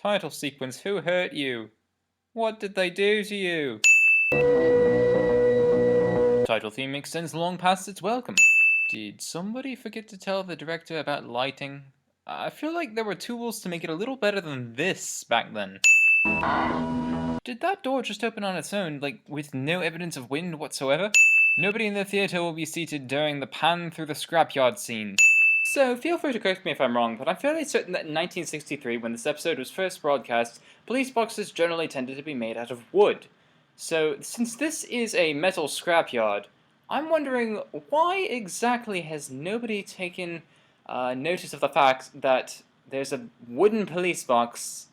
Title sequence, who hurt you? What did they do to you? Title theme extends long past its welcome. Did somebody forget to tell the director about lighting? I feel like there were tools to make it a little better than this back then. Did that door just open on its own, like with no evidence of wind whatsoever? Nobody in the theater will be seated during the pan through the scrapyard scene. So feel free to correct me if I'm wrong, but I'm fairly certain that in 1963, when this episode was first broadcast, police boxes generally tended to be made out of wood. So since this is a metal scrapyard, I'm wondering why exactly has nobody taken notice of the fact that there's a wooden police box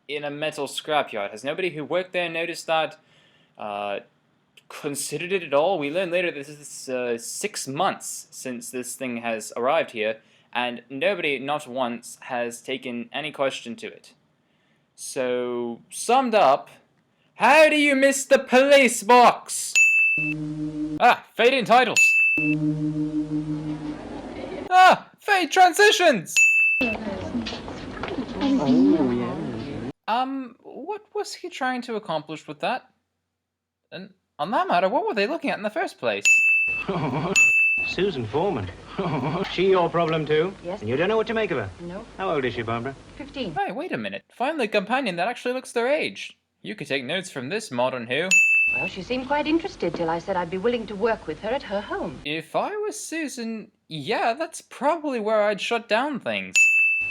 in a metal scrapyard? Has nobody who worked there noticed that? Considered it at all? We learn later this is 6 months since this thing has arrived here, and nobody, not once, has taken any question to it. So, summed up, how do you miss the police box? Ah, fade in titles. Ah, fade transitions! Oh, yeah. What was he trying to accomplish with that? And on that matter, what were they looking at in the first place? Susan Foreman. She your problem too? Yes. And you don't know what to make of her? No. How old is she, Barbara? 15. Hey, wait a minute. Finally a companion that actually looks their age. You could take notes from this modern Who. Well, she seemed quite interested till I said I'd be willing to work with her at her home. If I was Susan, yeah, that's probably where I'd shut down things.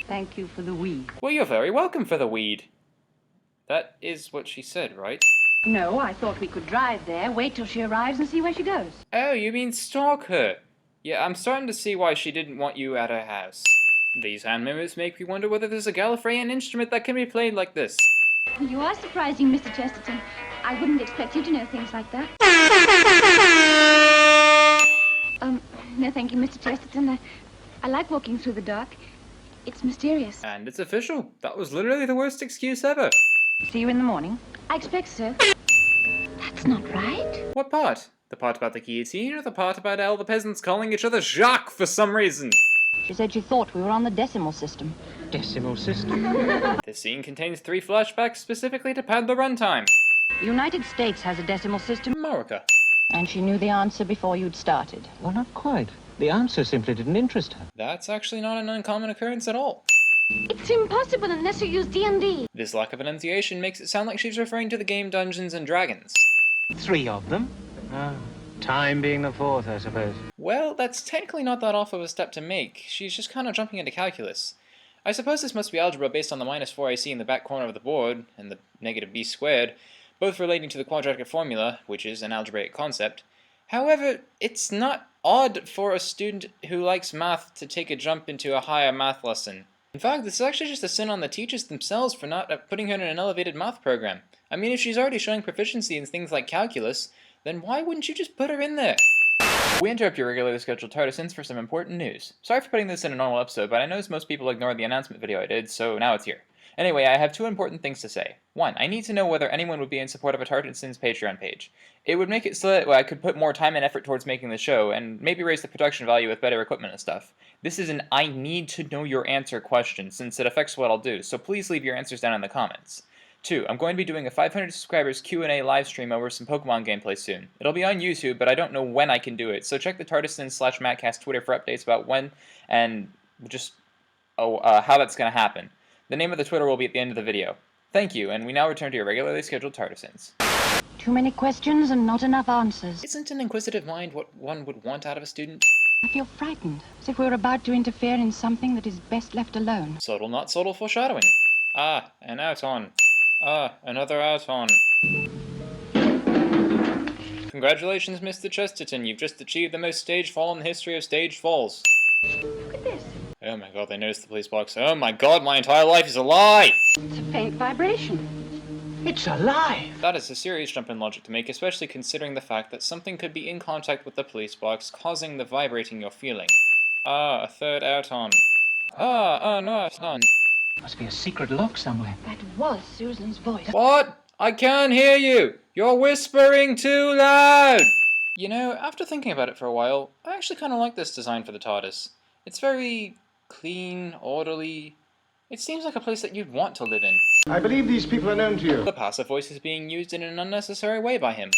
Thank you for the weed. Well, you're very welcome for the weed. That is what she said, right? No, I thought we could drive there, wait till she arrives and see where she goes. Oh, you mean stalk her? Yeah, I'm starting to see why she didn't want you at her house. These hand movements make me wonder whether there's a Gallifreyan instrument that can be played like this. You are surprising, Mr. Chesterton. I wouldn't expect you to know things like that. No thank you, Mr. Chesterton. I like walking through the dark. It's mysterious. And it's official. That was literally the worst excuse ever. See you in the morning. I expect so. That's not right. What part? The part about the guillotine or the part about all the peasants calling each other Jacques for some reason? She said she thought we were on the decimal system. Decimal system. This scene contains 3 flashbacks specifically to pad the runtime. The United States has a decimal system. America. And she knew the answer before you'd started. Well, not quite. The answer simply didn't interest her. That's actually not an uncommon occurrence at all. It's impossible unless you use D&D. This lack of enunciation makes it sound like she's referring to the game Dungeons and Dragons. 3 of them? Ah, time being the 4th, I suppose. Well, that's technically not that off of a step to make. She's just kind of jumping into calculus. I suppose this must be algebra based on the -4 AC in the back corner of the board, and the -b squared, both relating to the quadratic formula, which is an algebraic concept. However, it's not odd for a student who likes math to take a jump into a higher math lesson. In fact, this is actually just a sin on the teachers themselves for not putting her in an elevated math program. I mean, if she's already showing proficiency in things like calculus, then why wouldn't you just put her in there? We interrupt your regularly scheduled tardissins for some important news. Sorry for putting this in a normal episode, but I noticed most people ignored the announcement video I did, so now it's here. Anyway, I have 2 important things to say. 1, I need to know whether anyone would be in support of a Tardissins Patreon page. It would make it so that I could put more time and effort towards making the show, and maybe raise the production value with better equipment and stuff. This is an I need to know your answer question, since it affects what I'll do, so please leave your answers down in the comments. 2, I'm going to be doing a 500 subscribers Q&A live stream over some Pokemon gameplay soon. It'll be on YouTube, but I don't know when I can do it, so check the Tardissins/Mattcast Twitter for updates about when and just how that's going to happen. The name of the Twitter will be at the end of the video. Thank you, and we now return to your regularly scheduled Tardissins. Too many questions and not enough answers. Isn't an inquisitive mind what one would want out of a student? I feel frightened, as if we were about to interfere in something that is best left alone. Subtle, not subtle foreshadowing. Ah, an out-on. Ah, another out-on. Congratulations, Mr. Chesterton. You've just achieved the most stage fall in the history of stage falls. Look at this. Oh my god, they noticed the police box. Oh my god, my entire life is a lie! It's a faint vibration. It's alive! That is a serious jump in logic to make, especially considering the fact that something could be in contact with the police box, causing the vibrating you're feeling. Ah, a third out-on. Ah, no, out-on. Must be a secret lock somewhere. That was Susan's voice. What? I can't hear you! You're whispering too loud! You know, after thinking about it for a while, I actually kind of like this design for the TARDIS. It's very clean, orderly. It seems like a place that you'd want to live in. I believe these people are known to you. The passive voice is being used in an unnecessary way by him.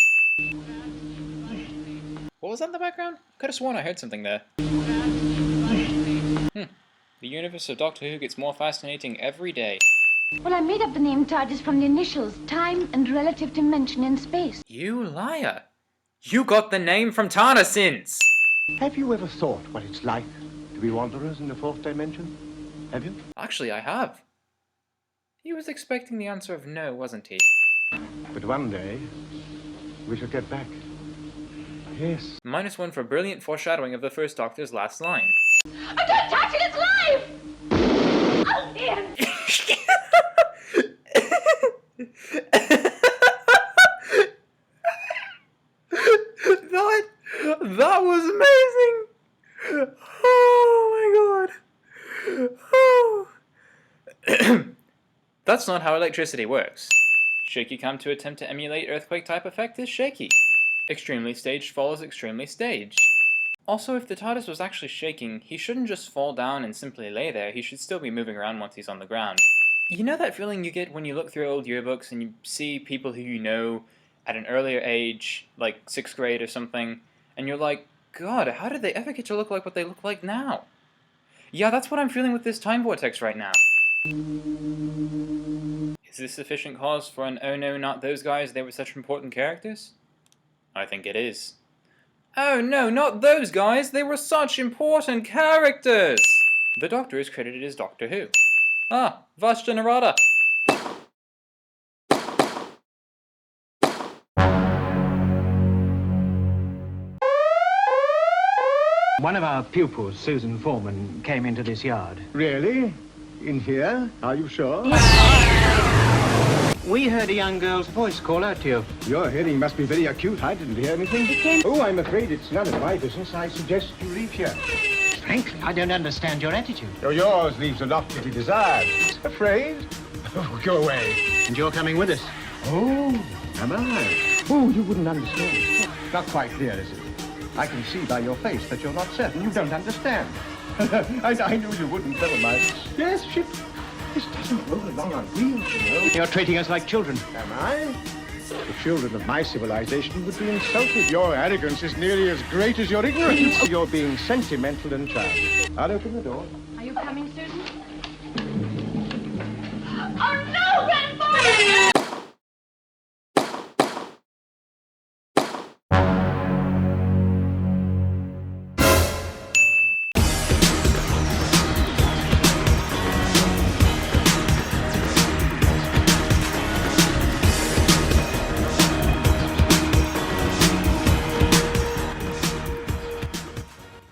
What was that in the background? Could have sworn I heard something there. The universe of Doctor Who gets more fascinating every day. Well, I made up the name TARDIS from the initials, time and relative dimension in space. You liar! You got the name from tardissins! Have you ever thought what it's like to be wanderers in the fourth dimension? Have you? Actually, I have. He was expecting the answer of no, wasn't he? But one day, we shall get back. Yes. -1 for brilliant foreshadowing of the first Doctor's last line. I don't touch it, it's live! Oh, Ian! That was amazing! Oh my god. Oh. That's not how electricity works. Shaky cam to attempt to emulate earthquake type effect is shaky. Extremely staged follows extremely staged. Also, if the TARDIS was actually shaking, he shouldn't just fall down and simply lay there, he should still be moving around once he's on the ground. You know that feeling you get when you look through old yearbooks and you see people who you know at an earlier age, like 6th grade or something, and you're like, God, how did they ever get to look like what they look like now? Yeah, that's what I'm feeling with this time vortex right now. Is this sufficient cause for an oh no, not those guys, they were such important characters? I think it is. Oh no, not those guys, they were such important characters! The Doctor is credited as Doctor Who. Ah, Vas Generata! One of our pupils, Susan Foreman, came into this yard. Really? In here? Are you sure? We heard a young girl's voice call out to you. Your hearing must be very acute. I didn't hear anything. Oh, I'm afraid it's none of my business. I suggest you leave here. Frankly, I don't understand your attitude. Oh, yours leaves a lot to be desired. Afraid? Oh, go away. And you're coming with us. Oh, am I? Oh, you wouldn't understand. Not quite clear, is it? I can see by your face that you're not certain. You don't understand. I knew you wouldn't. Never mind. Yes, ship. This doesn't roll along on wheels, you know. You're treating us like children. Am I? The children of my civilization would be insulted. Your arrogance is nearly as great as your ignorance. You're being sentimental and childish. I'll open the door. Are you coming, Susan? Oh, no, Grandfather!